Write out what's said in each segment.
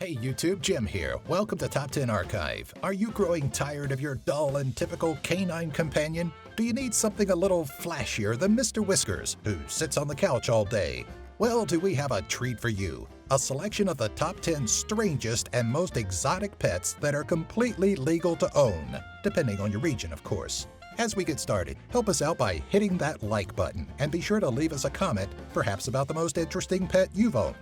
Hey YouTube, Jim here. Welcome to Top 10 Archive. Are you growing tired of your dull and typical canine companion? Do you need something a little flashier than Mr. Whiskers, who sits on the couch all day? Well, do we have a treat for you? A selection of the top 10 strangest and most exotic pets that are completely legal to own, depending on your region, of course. As we get started, help us out by hitting that like button and be sure to leave us a comment, perhaps about the most interesting pet you've owned.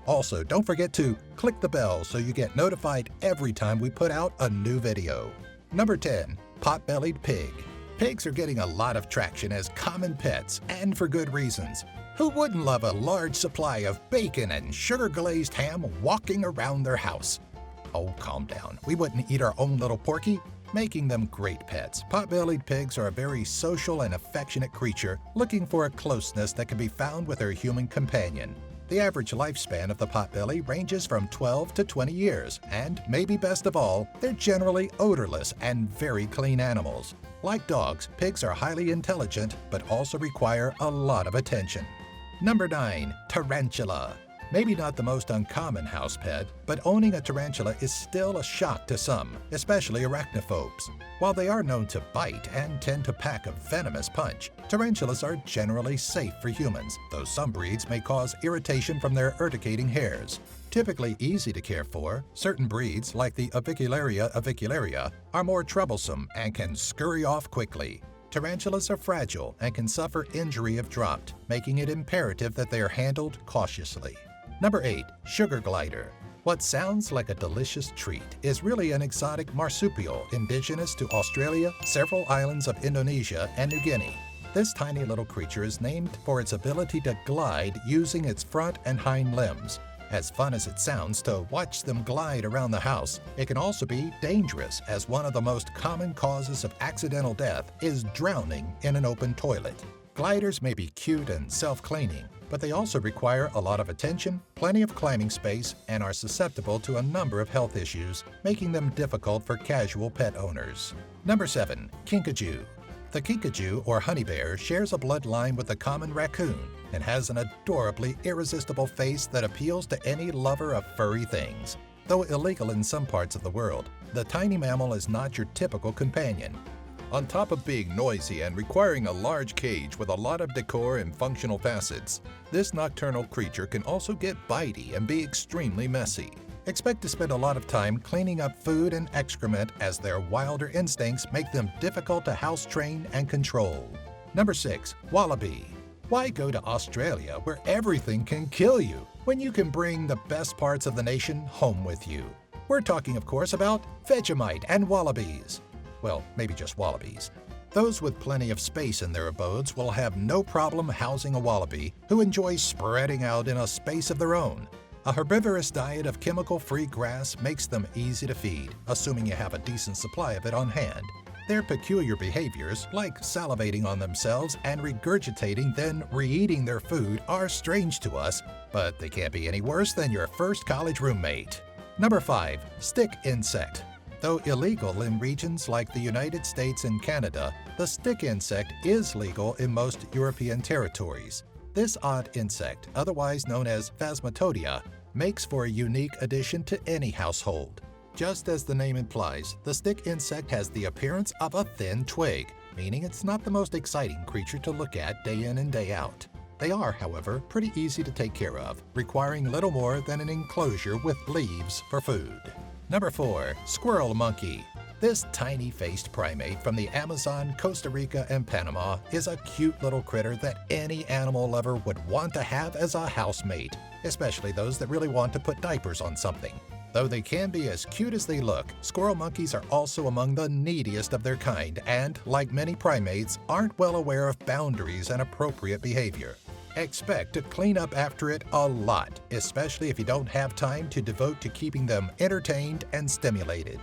Also, don't forget to click the bell so you get notified every time we put out a new video. Number 10. Potbellied Pig. Pigs are getting a lot of traction as common pets, and for good reasons. Who wouldn't love a large supply of bacon and sugar-glazed ham walking around their house? Oh, calm down. We wouldn't eat our own little porky, making them great pets. Potbellied pigs are a very social and affectionate creature looking for a closeness that can be found with their human companion. The average lifespan of the potbelly ranges from 12 to 20 years, and maybe best of all, they're generally odorless and very clean animals. Like dogs, pigs are highly intelligent but also require a lot of attention. Number 9. Tarantula. Maybe not the most uncommon house pet, but owning a tarantula is still a shock to some, especially arachnophobes. While they are known to bite and tend to pack a venomous punch, tarantulas are generally safe for humans, though some breeds may cause irritation from their urticating hairs. Typically easy to care for, certain breeds, like the avicularia, are more troublesome and can scurry off quickly. Tarantulas are fragile and can suffer injury if dropped, making it imperative that they are handled cautiously. Number 8. Sugar glider. What sounds like a delicious treat is really an exotic marsupial indigenous to Australia, several islands of Indonesia, and New Guinea. This tiny little creature is named for its ability to glide using its front and hind limbs. As fun as it sounds to watch them glide around the house, it can also be dangerous, as one of the most common causes of accidental death is drowning in an open toilet. Gliders may be cute and self-cleaning, but they also require a lot of attention, plenty of climbing space, and are susceptible to a number of health issues, making them difficult for casual pet owners. Number 7. Kinkajou. The Kinkajou, or honey bear, shares a bloodline with the common raccoon and has an adorably irresistible face that appeals to any lover of furry things. Though illegal in some parts of the world, the tiny mammal is not your typical companion. On top of being noisy and requiring a large cage with a lot of decor and functional facets, this nocturnal creature can also get bitey and be extremely messy. Expect to spend a lot of time cleaning up food and excrement, as their wilder instincts make them difficult to house train and control. Number 6. Wallaby. Why go to Australia where everything can kill you when you can bring the best parts of the nation home with you? We're talking, of course, about Vegemite and wallabies. Well, maybe just wallabies. Those with plenty of space in their abodes will have no problem housing a wallaby who enjoys spreading out in a space of their own. A herbivorous diet of chemical-free grass makes them easy to feed, assuming you have a decent supply of it on hand. Their peculiar behaviors, like salivating on themselves and regurgitating then re-eating their food, are strange to us, but they can't be any worse than your first college roommate. Number 5. Stick insect. Though illegal in regions like the United States and Canada, the stick insect is legal in most European territories. This odd insect, otherwise known as Phasmatodea, makes for a unique addition to any household. Just as the name implies, the stick insect has the appearance of a thin twig, meaning it's not the most exciting creature to look at day in and day out. They are, however, pretty easy to take care of, requiring little more than an enclosure with leaves for food. Number 4. Squirrel Monkey. This tiny-faced primate from the Amazon, Costa Rica, and Panama is a cute little critter that any animal lover would want to have as a housemate, especially those that really want to put diapers on something. Though they can be as cute as they look, squirrel monkeys are also among the neediest of their kind and, like many primates, aren't well aware of boundaries and appropriate behavior. Expect to clean up after it a lot, especially if you don't have time to devote to keeping them entertained and stimulated.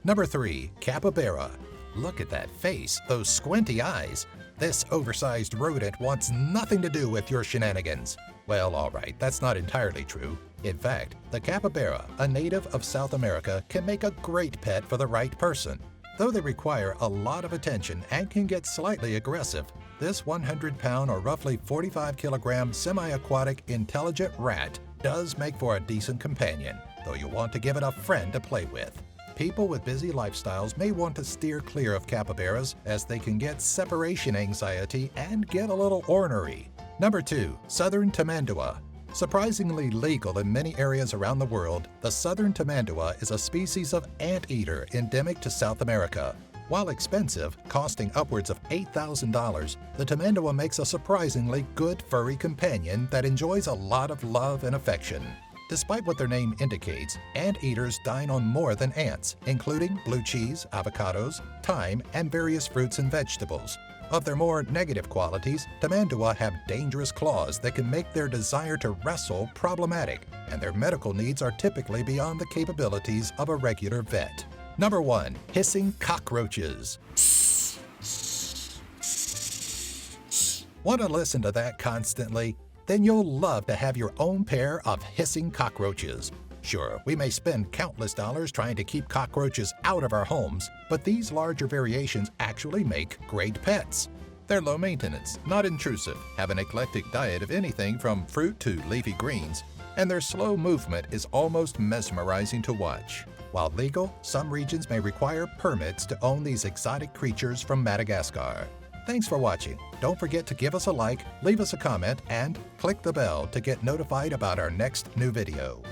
Number 3. Capybara. Look at that face, those squinty eyes. This oversized rodent wants nothing to do with your shenanigans. Well, alright, that's not entirely true. In fact, the capybara, a native of South America, can make a great pet for the right person. Though they require a lot of attention and can get slightly aggressive, this 100-pound or roughly 45-kilogram semi-aquatic intelligent rat does make for a decent companion. though you'll want to give it a friend to play with. People with busy lifestyles may want to steer clear of capybaras as they can get separation anxiety and get a little ornery. Number 2. Southern Tamandua. Surprisingly legal in many areas around the world, the southern tamandua is a species of anteater endemic to South America. While expensive, costing upwards of $8,000, the tamandua makes a surprisingly good furry companion that enjoys a lot of love and affection. Despite what their name indicates, anteaters dine on more than ants, including blue cheese, avocados, thyme, and various fruits and vegetables. Of their more negative qualities, tamandua have dangerous claws that can make their desire to wrestle problematic, and their medical needs are typically beyond the capabilities of a regular vet. Number 1. Hissing cockroaches. Want to listen to that constantly? Then you'll love to have your own pair of hissing cockroaches. Sure, we may spend countless dollars trying to keep cockroaches out of our homes, but these larger variations actually make great pets. They're low maintenance, not intrusive, have an eclectic diet of anything from fruit to leafy greens, and their slow movement is almost mesmerizing to watch. While legal, some regions may require permits to own these exotic creatures from Madagascar. Thanks for watching. Don't forget to give us a like, leave us a comment, and click the bell to get notified about our next new video.